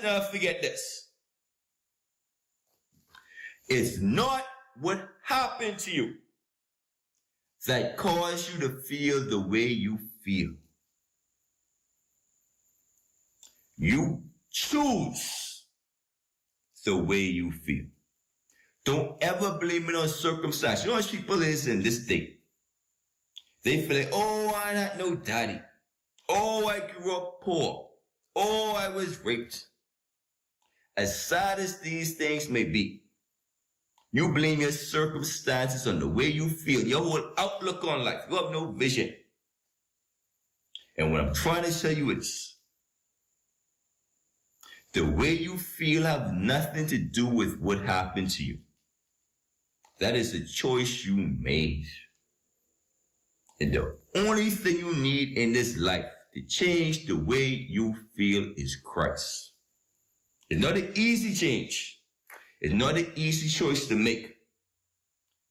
never forget this. It's not what happened to you that caused you to feel the way you feel. You choose the way you feel. Don't ever blame it on circumstance. You know what people is in this day? They feel like, oh, I had no daddy. Oh, I grew up poor. Oh, I was raped. As sad as these things may be, you blame your circumstances on the way you feel, your whole outlook on life. You have no vision. And what I'm trying to tell you is, the way you feel have nothing to do with what happened to you. That is a choice you made. And the only thing you need in this life to change the way you feel is Christ. It's not an easy change. It's not an easy choice to make.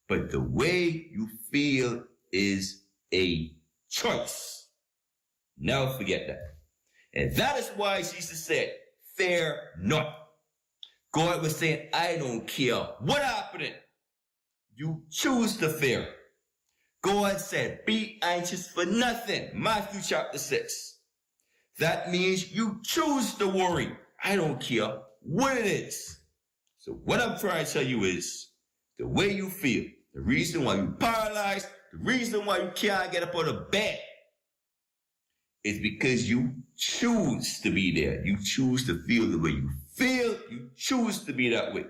But the way you feel is a choice. Never forget that. And that is why Jesus said, fear not. God was saying, I don't care what happened. You choose to fear. God said, be anxious for nothing. Matthew chapter 6. That means you choose to worry. I don't care what it is. So what I'm trying to tell you is, the way you feel, the reason why you're paralyzed, the reason why you can't get up out of bed, is because you choose to be there. You choose to feel the way you feel. You choose to be that way.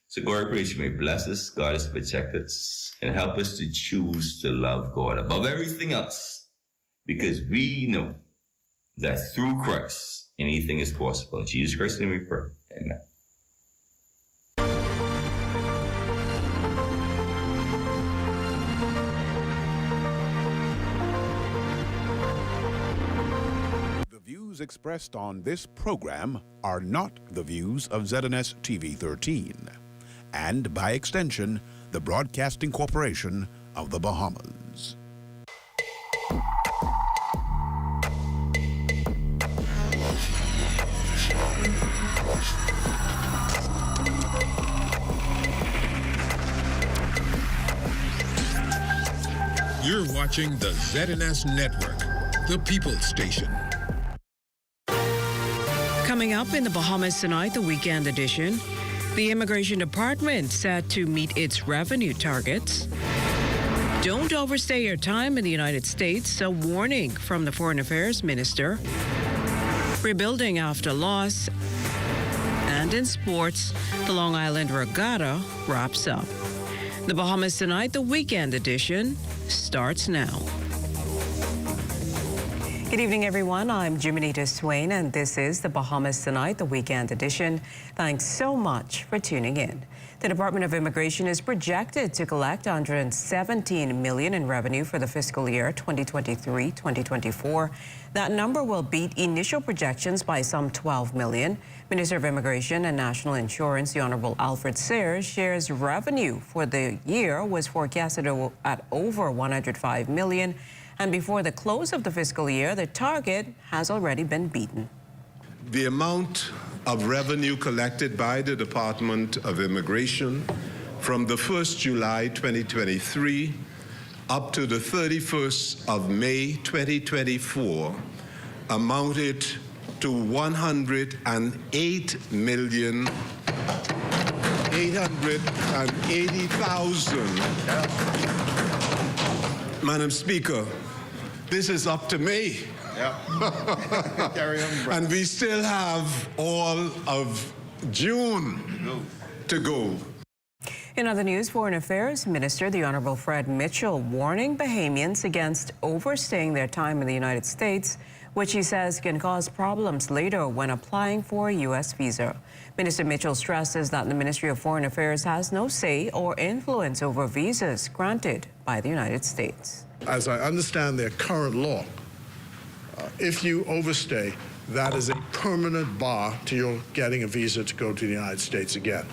So God, I pray you may bless us, God us, protect us, and help us to choose to love God above everything else. Because we know that through Christ, anything is possible. In Jesus Christ's name we pray. Amen. The views expressed on this program are not the views of ZNS TV 13, and by extension, the Broadcasting Corporation of the Bahamas. You're watching the ZNS Network, the People's Station. Coming up in the Bahamas tonight, the weekend edition, the Immigration Department set to meet its revenue targets. Don't overstay your time in the United States, a warning from the Foreign Affairs Minister. Rebuilding after loss. And in sports, the Long Island Regatta wraps up. The Bahamas tonight, the weekend edition, starts now. Good evening, everyone. I'm Jiminita Swain, and this is the Bahamas Tonight, the weekend edition. Thanks so much for tuning in. The Department of Immigration is projected to collect $117 million in revenue for the fiscal year 2023-2024. That number will beat initial projections by some $12 million. Minister of Immigration and National Insurance, the Honorable Alfred Sayers, shares revenue for the year was forecasted at over $105 million. And before the close of the fiscal year, the target has already been beaten. The amount of revenue collected by the Department of Immigration from the 1st July 2023 up to the 31st of May 2024 amounted to $108,880,000. Madam Speaker, this is up to May. Yeah. Carry on, bro. And we still have all of June to go. In other news, Foreign Affairs Minister, the Honorable Fred Mitchell, warning Bahamians against overstaying their time in the United States, which he says can cause problems later when applying for a U.S. visa. Minister Mitchell stresses that the Ministry of Foreign Affairs has no say or influence over visas granted by the United States. As I understand their current law, if you overstay, that is a permanent bar to your getting a visa to go to the United States again.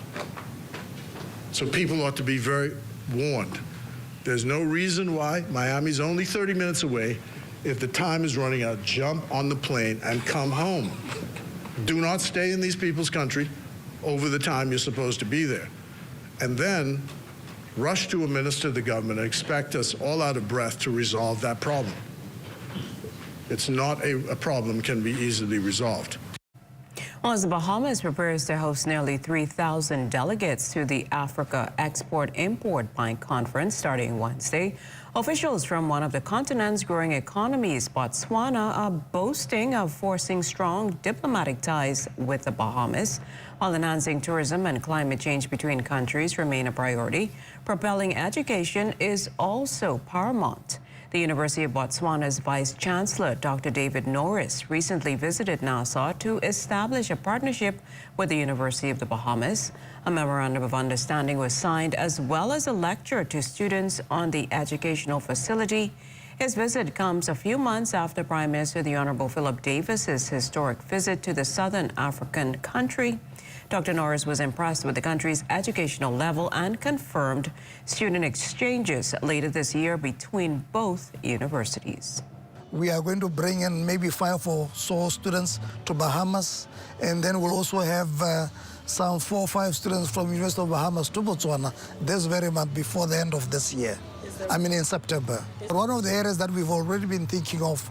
So people ought to be very warned. There's no reason why. Miami's only 30 minutes away. If the time is running out, jump on the plane and come home. Do not stay in these people's country over the time you're supposed to be there. And then rush to administer the government and expect us all out of breath to resolve that problem. It's not a problem can be easily resolved. Well, as the Bahamas prepares to host nearly 3,000 delegates to the Africa Export-Import Bank Conference starting Wednesday, officials from one of the continent's growing economies, Botswana, are boasting of forcing strong diplomatic ties with the Bahamas. While enhancing tourism and climate change between countries remain a priority, propelling education is also paramount. The University of Botswana's Vice Chancellor, Dr. David Norris, recently visited Nassau to establish a partnership with the University of the Bahamas. A memorandum of understanding was signed, as well as a lecture to students on the educational facility. His visit comes a few months after Prime Minister the Honorable Philip Davis's historic visit to the southern African country. Dr. Norris was impressed with the country's educational level and confirmed student exchanges later this year between both universities. We are going to bring in maybe 5 or so students to Bahamas, and then we'll also have some 4 or 5 students from University of Bahamas to Botswana this very month before the end of this year. I mean in September. One of the areas that we've already been thinking of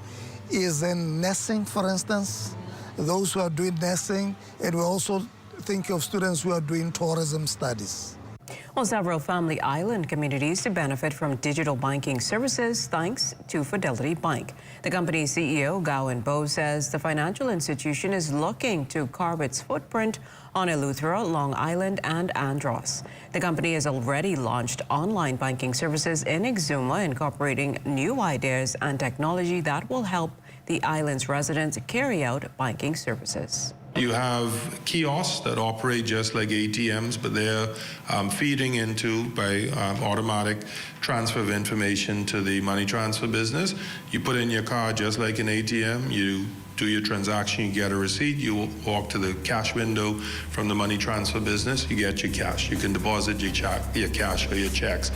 is in nursing, for instance, those who are doing nursing, and we're also thinking of students who are doing tourism studies. Well, several family island communities to benefit from digital banking services thanks to Fidelity Bank. The company's CEO, Gowan Bo, says the financial institution is looking to carve its footprint on Eleuthera, Long Island, and Andros. The company has already launched online banking services in Exuma, incorporating new ideas and technology that will help the island's residents carry out banking services. You have kiosks that operate just like ATMs, but they're feeding into by automatic transfer of information to the money transfer business. You put in your card just like an ATM, you do your transaction, you get a receipt, you walk to the cash window from the money transfer business, you get your cash. You can deposit your cash or your checks.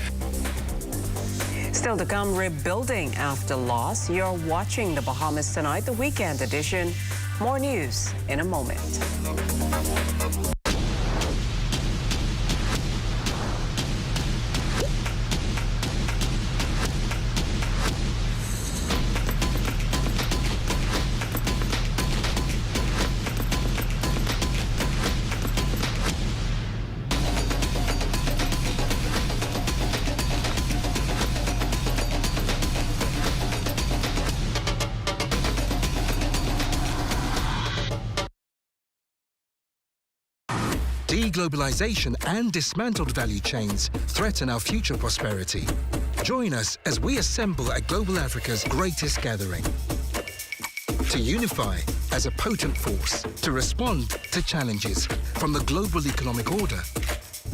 Still to come, rebuilding after loss. You're watching the Bahamas Tonight, the weekend edition. More news in a moment. Deglobalization and dismantled value chains threaten our future prosperity. Join us as we assemble at Global Africa's greatest gathering. To unify as a potent force, to respond to challenges from the global economic order,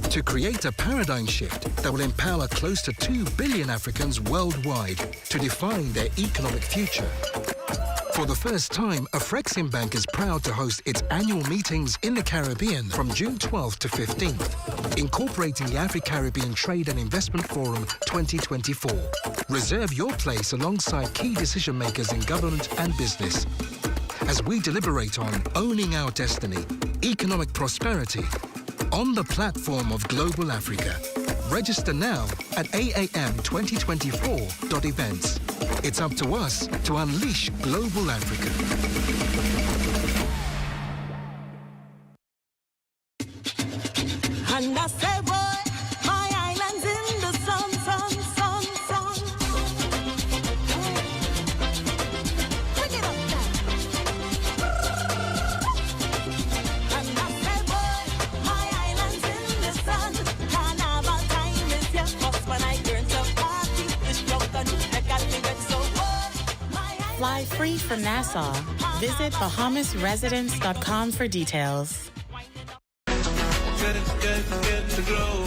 to create a paradigm shift that will empower close to 2 billion Africans worldwide to define their economic future. For the first time, Afrexim Bank is proud to host its annual meetings in the Caribbean from June 12th to 15th, incorporating the Afro-Caribbean Trade and Investment Forum 2024. Reserve your place alongside key decision makers in government and business as we deliberate on owning our destiny, economic prosperity, on the platform of Global Africa. Register now at aam2024.events. It's up to us to unleash Global Africa. And I say, boy, my island's in the sun, sun, sun, sun. Bring it up now. And I say, boy, my island's in the sun. Carnival time is here. Cause when I turn to party, it's drunk and I got me wet. So, boy, my island. Fly free from Nassau. Visit BahamasResidence.com for details. Good to grow,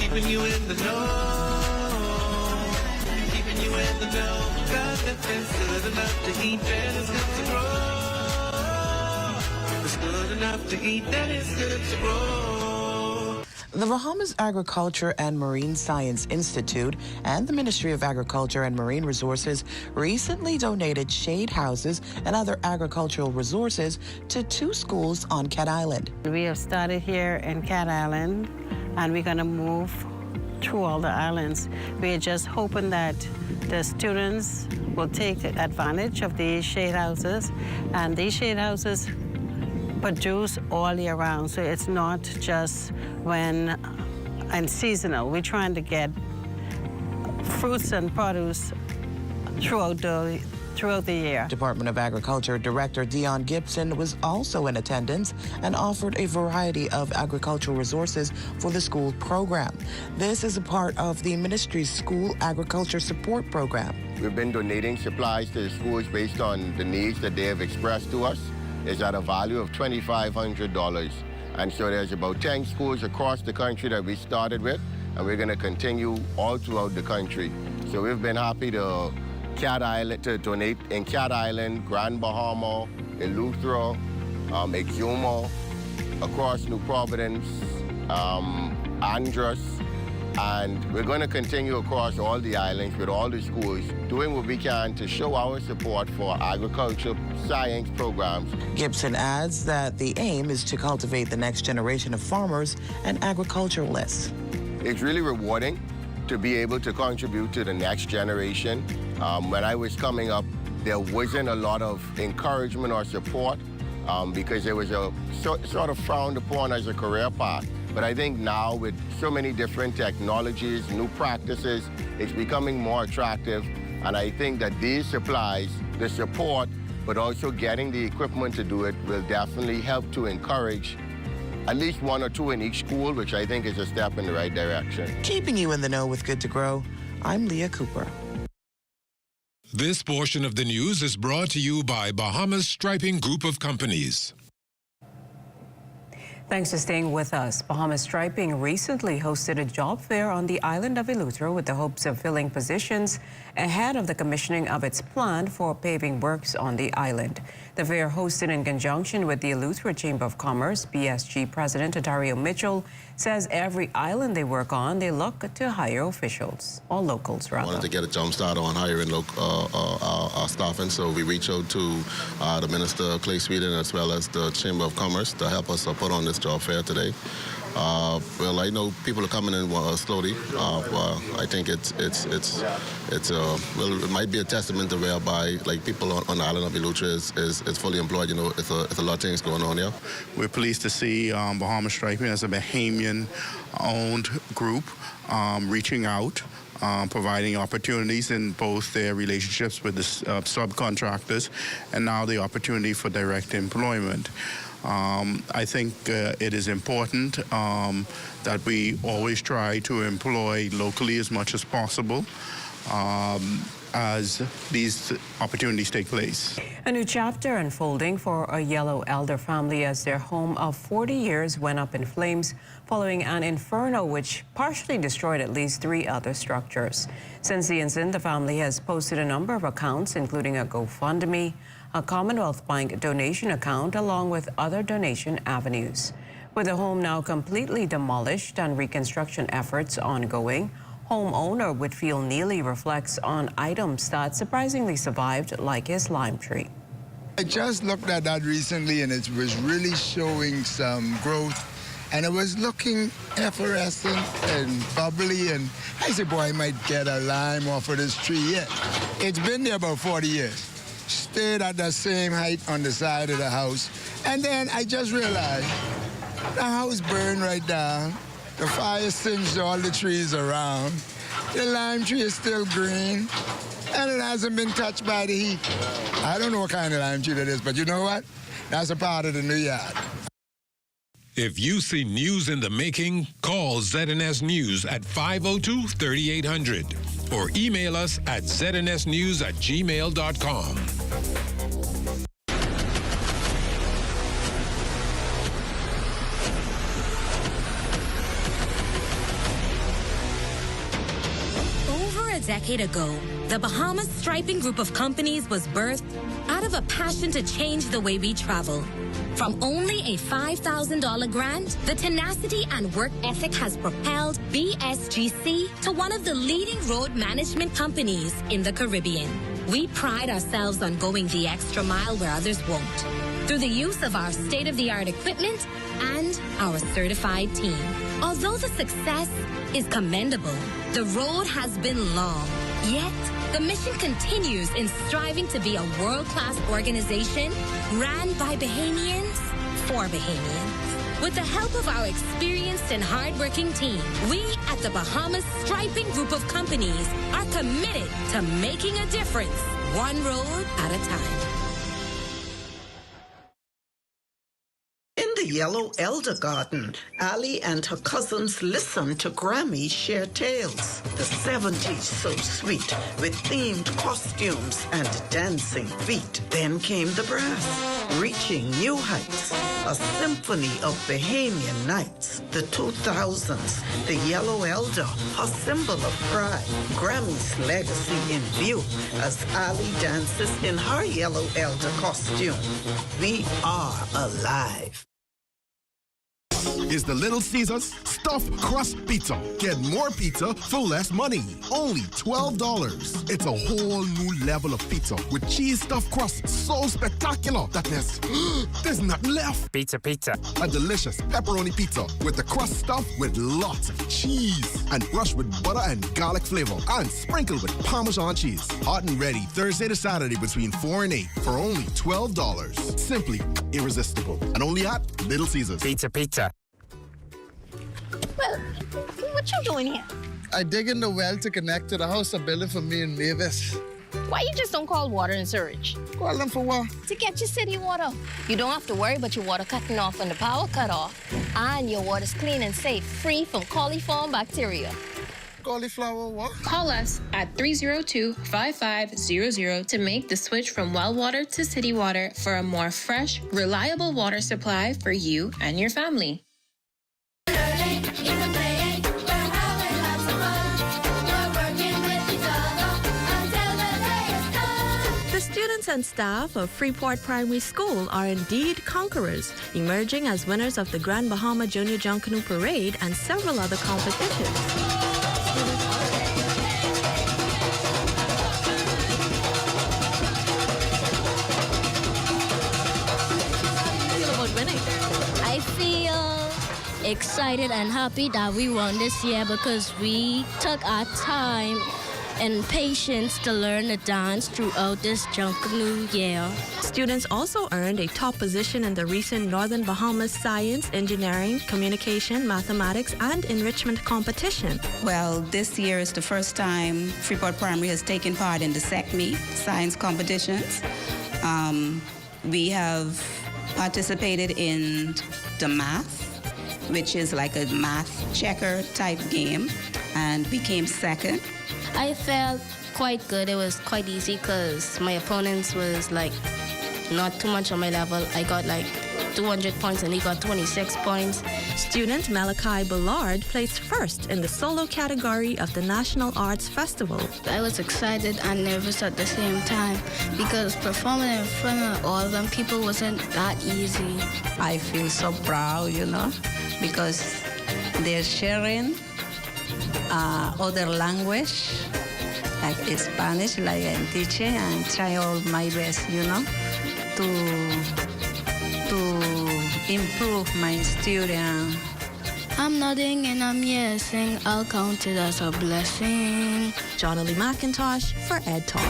keeping you in the know, keeping you in the know. God, it's good enough to eat, that is good to grow. It's good enough to eat, that is good to grow. The Bahamas Agriculture and Marine Science Institute and the Ministry of Agriculture and Marine Resources recently donated shade houses and other agricultural resources to 2 schools on Cat Island. We have started here in Cat Island, and we're going to move through all the islands. We're just hoping that the students will take advantage of these shade houses, and these shade houses produce all year round, so it's not just and seasonal. We're trying to get fruits and produce throughout the year. Department of Agriculture Director Dion Gibson was also in attendance and offered a variety of agricultural resources for the school program. This is a part of the ministry's school agriculture support program. We've been donating supplies to the schools based on the needs that they have expressed to us. It's at a value of $2,500. And so there's about 10 schools across the country that we started with, and we're going to continue all throughout the country. So we've been happy to donate in Cat Island, Grand Bahama, Eleuthera, Exuma, across New Providence, Andros, and we're going to continue across all the islands with all the schools, doing what we can to show our support for agriculture science programs. Gibson adds that the aim is to cultivate the next generation of farmers and agriculturalists. It's really rewarding to be able to contribute to the next generation. When I was coming up, there wasn't a lot of encouragement or support because it was sort of frowned upon as a career path. But I think now with so many different technologies, new practices, it's becoming more attractive. And I think that these supplies, the support, but also getting the equipment to do it will definitely help to encourage at least 1 or 2 in each school, which I think is a step in the right direction. Keeping you in the know with Good to Grow, I'm Leah Cooper. This portion of the news is brought to you by Bahamas Striping Group of Companies. Thanks for staying with us. Bahamas Striping recently hosted a job fair on the island of Eleuthera with the hopes of filling positions ahead of the commissioning of its plan for paving works on the island. The fair, hosted in conjunction with the Eleuthera Chamber of Commerce, BSG President Dario Mitchell says every island they work on, they look to hire officials, or locals rather. Wanted to get a jump start on hiring our staffing, so we reached out to the Minister Clay Sweden as well as the Chamber of Commerce to help us put on this job fair today. Well, I know people are coming in slowly. I think it might be a testament to whereby like people on the island of Eleuthera is fully employed. You know, it's a lot of things going on here. We're pleased to see Bahamas Striping as a Bahamian-owned group reaching out, providing opportunities in both their relationships with the subcontractors and now the opportunity for direct employment. I think it is important that we always try to employ locally as much as possible as these opportunities take place. A new chapter unfolding for a Yellow Elder family as their home of 40 years went up in flames following an inferno which partially destroyed at least 3 other structures. Since the incident, the family has posted a number of accounts, including a GoFundMe, a Commonwealth Bank donation account, along with other donation avenues. With the home now completely demolished and reconstruction efforts ongoing, homeowner Whitfield Neely reflects on items that surprisingly survived, like his lime tree. I just looked at that recently and it was really showing some growth and it was looking effervescent and bubbly, and I said, boy, I might get a lime off of this tree yet. It's been there about 40 years. Stayed at the same height on the side of the house. And then I just realized the house burned right down. The fire singed all the trees around. The lime tree is still green, and it hasn't been touched by the heat. I don't know what kind of lime tree that is, but you know what? That's a part of the new yard. If you see news in the making, call ZNS News at 502-3800 or email us at znsnews@gmail.com. Over a decade ago, the Bahamas Striping Group of Companies was birthed out of a passion to change the way we travel. From only a $5,000 grant, the tenacity and work ethic has propelled BSGC to one of the leading road management companies in the Caribbean. We pride ourselves on going the extra mile where others won't, through the use of our state-of-the-art equipment and our certified team. Although the success is commendable, the road has been long. Yet, the mission continues in striving to be a world-class organization ran by Bahamians for Bahamians. With the help of our experienced and hardworking team, we at the Bahamas Striping Group of Companies are committed to making a difference, one road at a time. In the yellow elder garden, Allie and her cousins listened to Grammy share tales. The 70s so sweet, with themed costumes and dancing feet. Then came the brass, reaching new heights. A symphony of Bahamian nights. The 2000s, the yellow elder, a symbol of pride. Grammy's legacy in view as Allie dances in her yellow elder costume. We are alive. Is the Little Caesars Stuffed Crust Pizza. Get more pizza for less money. Only $12. It's a whole new level of pizza with cheese stuffed crust so spectacular that there's nothing left. Pizza. A delicious pepperoni pizza with the crust stuffed with lots of cheese and brushed with butter and garlic flavor and sprinkled with Parmesan cheese. Hot and ready Thursday to Saturday between 4 and 8 for only $12. Simply irresistible. And only at Little Caesars. Pizza. Well, what you doing here? I dig in the well to connect to the house I'm building for me and Mavis. Why you just don't call water and sewage? Call them for what? To get your city water. You don't have to worry about your water cutting off when the power cut off. And your water's clean and safe, free from coliform bacteria. Cauliflower what? Call us at 302-5500 to make the switch from well water to city water for a more fresh, reliable water supply for you and your family. The students and staff of Freeport Primary School are indeed conquerors, emerging as winners of the Grand Bahama Junior Junk Canoe Parade and several other competitions. I feel excited and happy that we won this year because we took our time and patience to learn the dance throughout this junk canoe year. Students also earned a top position in the recent Northern Bahamas Science, Engineering, Communication, Mathematics, and Enrichment competition. Well, this year is the first time Freeport Primary has taken part in the SECME science competitions. We have participated in the math, which is like a math checker type game, and became second. I felt quite good. It was quite easy because my opponents was like not too much on my level. I got like 200 points and he got 26 points. Student Malachi Ballard placed first in the solo category of the National Arts Festival. I was excited and nervous at the same time because performing in front of all of them people wasn't that easy. I feel so proud, because they're sharing other language, like Spanish, like I'm teaching, and try all my best, to improve my student. I'm nodding and I'm yesing. I'll count it as a blessing. Jonalie McIntosh for Ed Talk.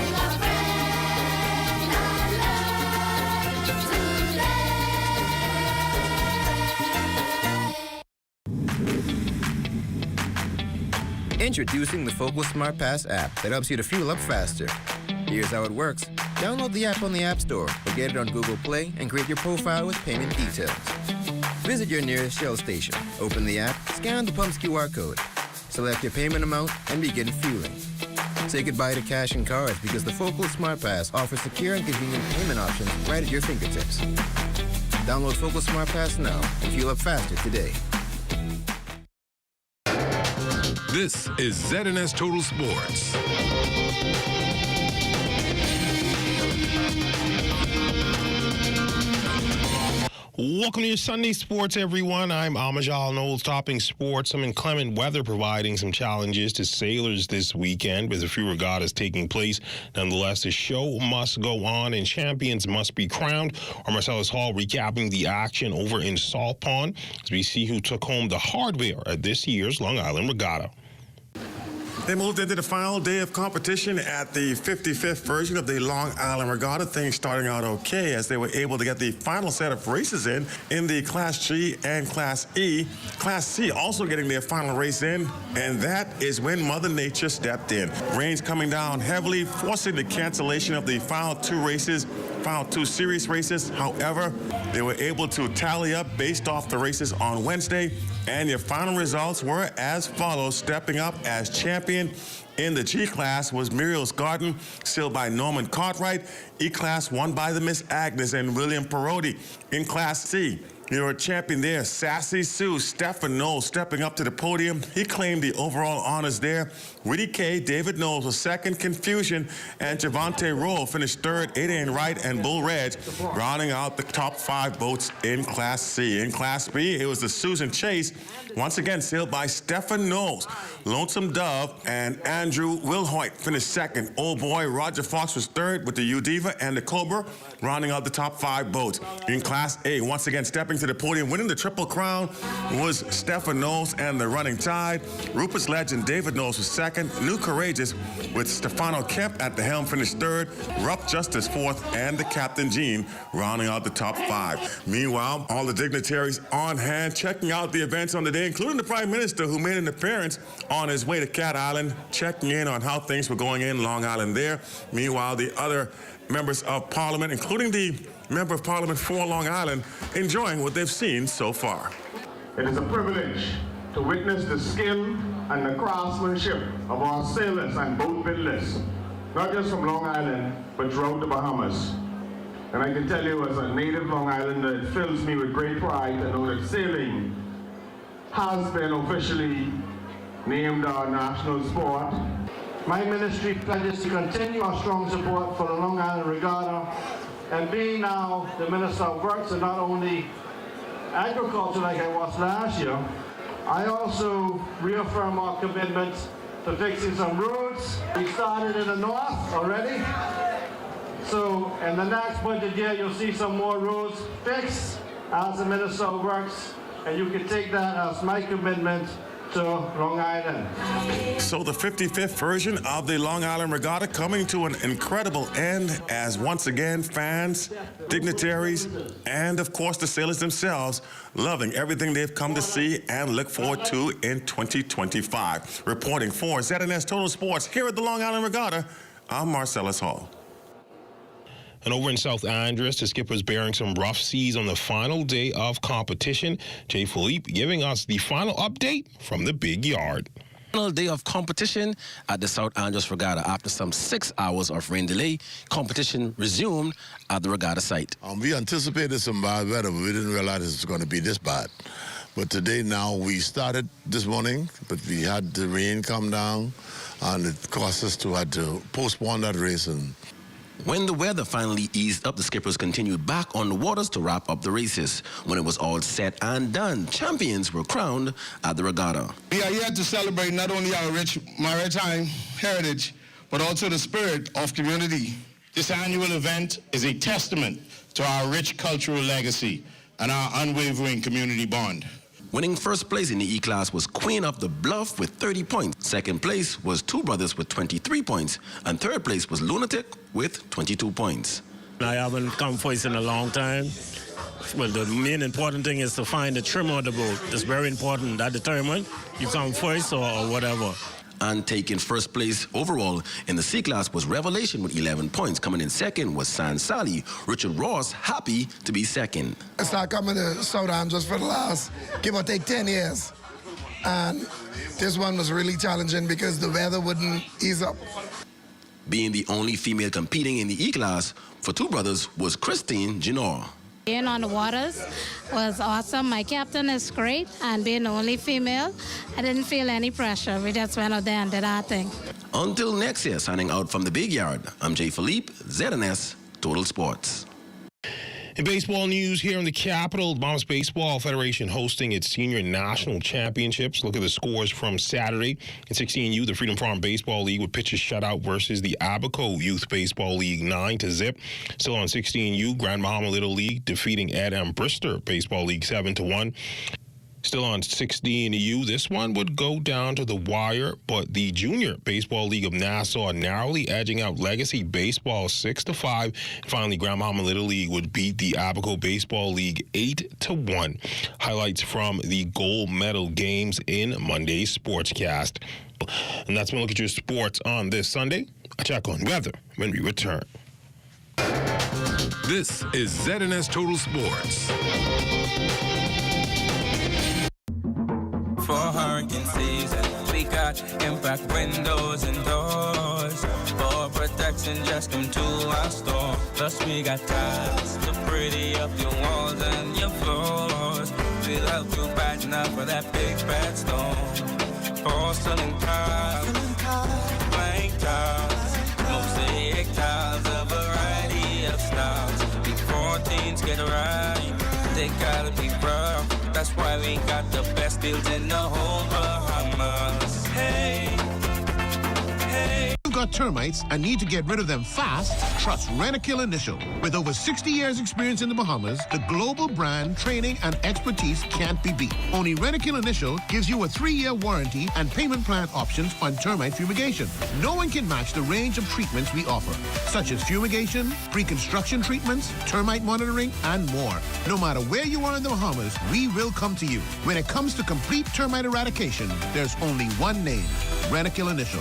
Introducing the Focal Smart Pass app that helps you to fuel up faster. Here's how it works. Download the app on the App Store or get it on Google Play and create your profile with payment details. Visit your nearest Shell station, open the app, scan the pump's QR code, select your payment amount, and begin fueling. Say goodbye to cash and cards because the Focal Smart Pass offers secure and convenient payment options right at your fingertips. Download Focal Smart Pass now and fuel up faster today. This is ZNS Total Sports. Welcome to your Sunday Sports, everyone. I'm Amajal Knowles, topping sports. Some inclement weather providing some challenges to sailors this weekend with a few regattas taking place. Nonetheless, the show must go on and champions must be crowned. Our Marcellus Hall recapping the action over in Salt Pond as we see who took home the hardware at this year's Long Island Regatta. They moved into the final day of competition at the 55th version of the Long Island Regatta. Things starting out okay as they were able to get the final set of races in the Class G and Class E. Class C also getting their final race in, and that is when Mother Nature stepped in. Rains coming down heavily, forcing the cancellation of the final two series races. However, they were able to tally up based off the races on Wednesday, and your final results were as follows. Stepping up as champion in the G class was Muriel's Garden, sailed by Norman Cartwright. E class won by the Miss Agnes and William Perotti. In Class C, your champion there, Sassy Sue, Stephen Knowles stepping up to the podium. He claimed the overall honors there. Witty K, David Knowles was second, Confusion, and Javante Roll finished third, Ada and Wright and Bull Reg, rounding out the top 5 boats in Class C. In Class B, it was the Susan Chase, once again sailed by Stephen Knowles. Lonesome Dove and Andrew Wilhoit finished second. Old Boy Roger Fox was third with the Udiva and the Cobra, rounding out the top 5 boats. In Class A, once again stepping to the podium, winning the Triple Crown was Stephen Knowles and the Running Tide. Rupert's Legend David Knowles was second. New Courageous with Stefano Kemp at the helm finished third. Rough Justice fourth, and the Captain Gene rounding out the top 5. Meanwhile, all the dignitaries on hand checking out the events on the day, including the Prime Minister, who made an appearance on his way to Cat Island, checking in on how things were going in Long Island there. Meanwhile, the other members of Parliament, including the Member of Parliament for Long Island, enjoying what they've seen so far. It is a privilege to witness the skill and the craftsmanship of our sailors and boat builders, not just from Long Island, but throughout the Bahamas. And I can tell you, as a native Long Islander, it fills me with great pride to know that sailing has been officially named our national sport. My ministry pledges to continue our strong support for the Long Island Regatta, and being now the Minister of Works and not only agriculture like I was last year, I also reaffirm our commitment to fixing some roads. We started in the north already, so in the next budget year you'll see some more roads fixed as the Minister of Works, and you can take that as my commitment to Long Island. So the 55th version of the Long Island Regatta coming to an incredible end as once again fans, dignitaries, and of course the sailors themselves loving everything they've come to see and look forward to in 2025. Reporting for ZNS Total Sports here at the Long Island Regatta, I'm Marcellus Hall. And over in South Andros, the skippers bearing some rough seas on the final day of competition. Jay Philippe giving us the final update from the big yard. Final day of competition at the South Andros Regatta. After some 6 hours of rain delay, competition resumed at the regatta site. We anticipated some bad weather, but we didn't realize it was going to be this bad. But today now we started this morning, but we had the rain come down, and it caused us to have to postpone that race. When the weather finally eased up, the skippers continued back on the waters to wrap up the races. When it was all set and done, champions were crowned at the regatta. We are here to celebrate not only our rich maritime heritage, but also the spirit of community. This annual event is a testament to our rich cultural legacy and our unwavering community bond. Winning first place in the E-Class was Queen of the Bluff with 30 points. Second place was Two Brothers with 23 points. And third place was Lunatic with 22 points. I haven't come first in a long time. Well, the main important thing is to find the trim of the boat. It's very important. That determines you come first or whatever. And taking first place overall in the C-Class was Revelation with 11 points. Coming in second was San Sally. Richard Ross happy to be second. I started coming to South Andros for the last, give or take, 10 years. And this one was really challenging because the weather wouldn't ease up. Being the only female competing in the E-Class for Two Brothers was Christine Ginor. Being on the waters was awesome. My captain is great, and being the only female, I didn't feel any pressure. We just went out there and did our thing. Until next year, signing out from the big yard, I'm Jay Philippe, ZNS Total Sports. In baseball news here in the capital, the Bahamas Baseball Federation hosting its senior national championships. Look at the scores from Saturday. In 16U, the Freedom Farm Baseball League would pitch a shutout versus the Abaco Youth Baseball League 9-0. Still on 16U, Grand Bahama Little League defeating Ed M. Brister Baseball League 7-1. Still on 16U, this one would go down to the wire, but the Junior Baseball League of Nassau narrowly edging out Legacy Baseball 6-5. And finally, Grand Bahama Little League would beat the Abaco Baseball League 8-1. Highlights from the gold medal games in Monday's Sportscast. And that's when we look at your sports on this Sunday. I check on weather when we return. This is ZNS Total Sports. For hurricane season, we got impact windows and doors. For protection, just come to our store. Plus, we got tiles to pretty up your walls and your floors. We'll help you brighten up for that big bad storm. Porcelain tiles, blank tiles, mosaic tiles, a variety of styles. Before things get right, they gotta be rough. That's why we got the best deals in the whole Bahamas. Hey, hey. You've got termites and need to get rid of them fast? Trust Rent-A-Kill Initial. With over 60 years experience in the Bahamas, the global brand, training, and expertise can't be beat. Only Rent-A-Kill Initial gives you a 3-year warranty and payment plan options on termite fumigation. No one can match the range of treatments we offer, such as fumigation, pre-construction treatments, termite monitoring, and more. No matter where you are in the Bahamas, we will come to you. When it comes to complete termite eradication, there's only one name, Rent-A-Kill Initial.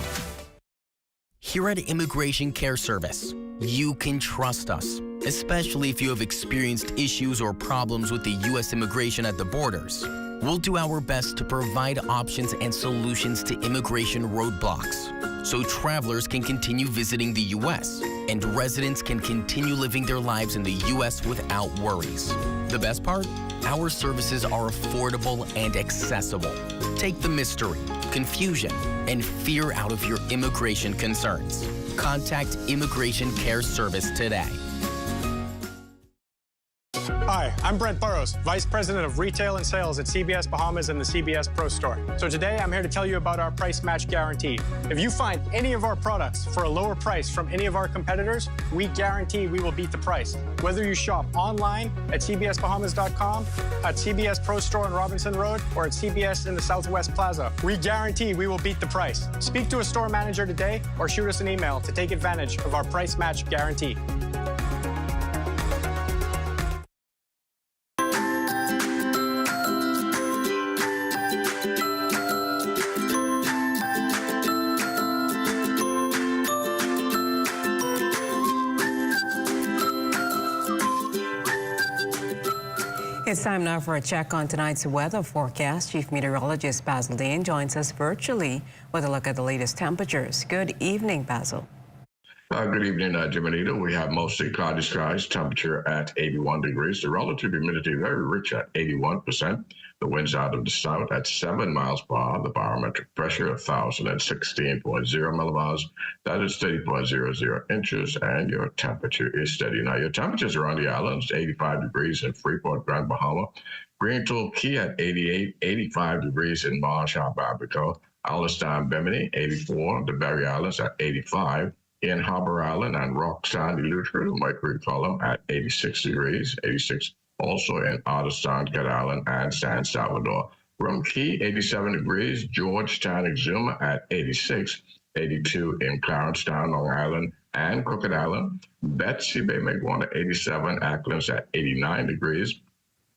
Here at Immigration Care Service, you can trust us, especially if you have experienced issues or problems with the U.S. immigration at the borders. We'll do our best to provide options and solutions to immigration roadblocks, so travelers can continue visiting the U.S. and residents can continue living their lives in the U.S. without worries. The best part? Our services are affordable and accessible. Take the mystery, confusion, and fear out of your immigration concerns. Contact Immigration Care Service today. Hi, I'm Brent Burrows, Vice President of Retail and Sales at CBS Bahamas and the CBS Pro Store. So today I'm here to tell you about our price match guarantee. If you find any of our products for a lower price from any of our competitors, we guarantee we will beat the price. Whether you shop online at cbsbahamas.com, at CBS Pro Store on Robinson Road, or at CBS in the Southwest Plaza, we guarantee we will beat the price. Speak to a store manager today or shoot us an email to take advantage of our price match guarantee. It's time now for a check on tonight's weather forecast. Chief Meteorologist Basil Dean joins us virtually with a look at the latest temperatures. Good evening, Basil. Good evening, Jimenita. We have mostly cloudy skies, temperature at 81 degrees. The relative humidity very rich at 81%. The winds out of the south at 7 miles per hour. The barometric pressure 1,016.0 millibars. That is 30.00 inches, and your temperature is steady. Now, your temperatures around the islands, 85 degrees in Freeport, Grand Bahama. Green Tool Key at 88, 85 degrees in Marshall, Barbacoa. Alistown, Bimini, 84. The Berry Islands at 85. In Harbor Island and Rockstown, Eleuthera, the mercury column at 86 degrees, 86 also in Otterstown, Cat Island, and San Salvador. Rum Key, 87 degrees, Georgetown, Exuma at 86, 82 in Clarencetown, Long Island, and Crooked Island. Betsy Bay Megwan at 87, Acklands at 89 degrees,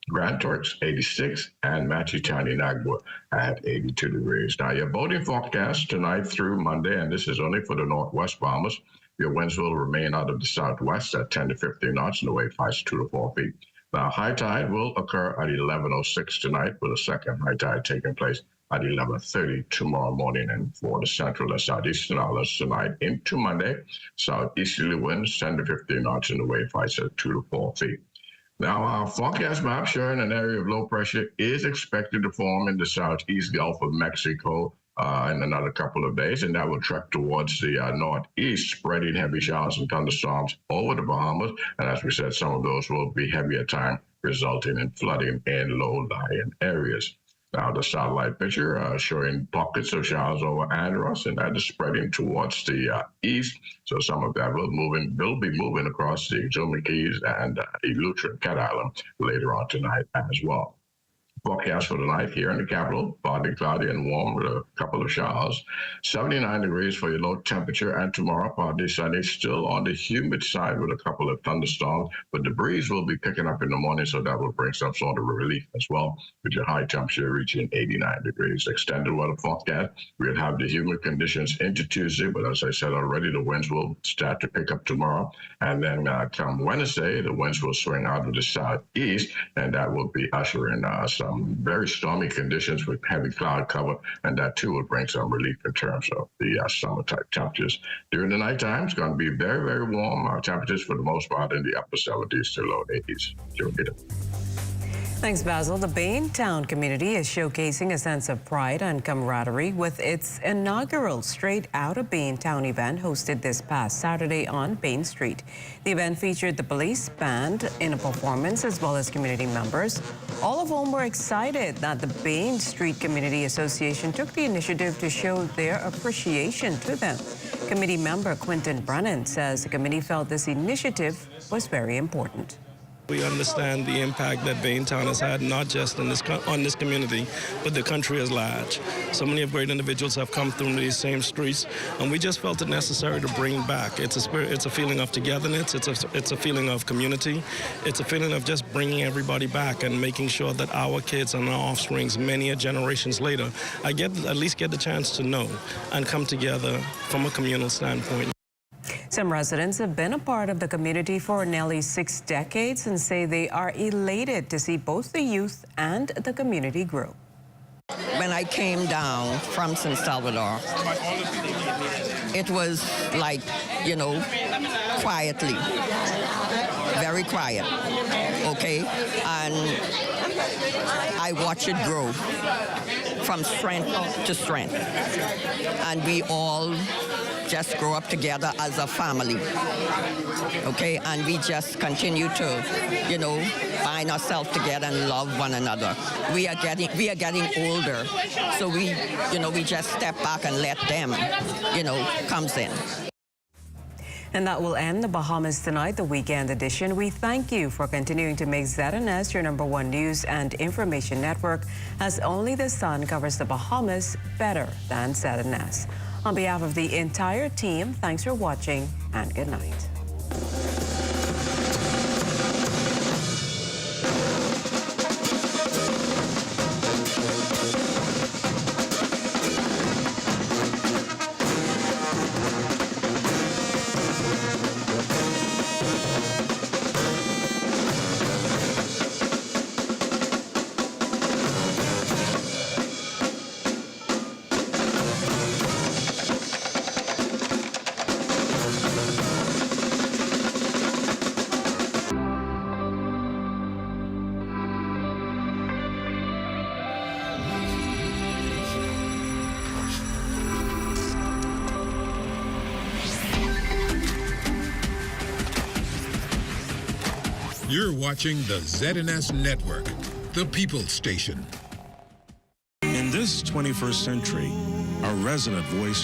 Grand Turks 86, and Matchitown, Inagua at 82 degrees. Now, your boating forecast tonight through Monday, and this is only for the Northwest Bahamas. Your winds will remain out of the southwest at 10 to 15 knots, and the wave heights 2 to 4 feet. Now, high tide will occur at 11:06 tonight, with a second high tide taking place at 11:30 tomorrow morning. And for the central and southeastern islands tonight into Monday, southeasterly winds 10 to 15 knots, and the wave heights at 2 to 4 feet. Now, our forecast map showing an area of low pressure is expected to form in the southeast Gulf of Mexico in another couple of days, and that will trek towards the northeast, spreading heavy showers and thunderstorms over the Bahamas. And as we said, some of those will be heavy at times, resulting in flooding in low-lying areas. Now, the satellite picture showing pockets of showers over Andros, and that is spreading towards the east. So some of that will be moving across the Exuma Keys and Eleuthera and Cat Island later on tonight as well. Forecast for tonight here in the capital, partly cloudy and warm with a couple of showers. 79 degrees for your low temperature, and tomorrow partly sunny, still on the humid side with a couple of thunderstorms, but the breeze will be picking up in the morning, so that will bring some sort of relief as well, with your high temperature reaching 89 degrees. Extended weather forecast, we'll have the humid conditions into Tuesday, but as I said already, the winds will start to pick up tomorrow, and then come Wednesday, the winds will swing out of the southeast, and that will be ushering some very stormy conditions with heavy cloud cover, and that too will bring some relief in terms of the summer type temperatures. During the nighttime, it's going to be very, very warm. Temperatures for the most part in the upper 70s to low 80s. Thanks, Basil. The Bane Town community is showcasing a sense of pride and camaraderie with its inaugural Straight Outta Bane Town event hosted this past Saturday on Bane Street. The event featured the police band in a performance as well as community members, all of whom were excited that the Bane Street Community Association took the initiative to show their appreciation to them. Committee member Quinton Brennan says the committee felt this initiative was very important. We understand the impact that Bane Town has had, not just on this community, but the country as large. So many of great individuals have come through these same streets, and we just felt it necessary to bring back. It's a feeling of togetherness. It's a feeling of community. It's a feeling of just bringing everybody back and making sure that our kids and our offsprings, many generations later, at least get the chance to know and come together from a communal standpoint. Some residents have been a part of the community for nearly 6 decades and say they are elated to see both the youth and the community grow. When I came down from San Salvador, it was like, quietly, very quiet, okay? And I watched it grow from strength to strength. And we all just grow up together as a family, okay? And we just continue to, bind ourselves together and love one another. We are getting older, so we just step back and let them, comes in. And that will end the Bahamas Tonight, the weekend edition. We thank you for continuing to make ZNS your #1 news and information network, as only the sun covers the Bahamas better than ZNS. On behalf of the entire team, thanks for watching and good night. You're watching the ZNS Network, the People's Station. In this 21st century, a resident voice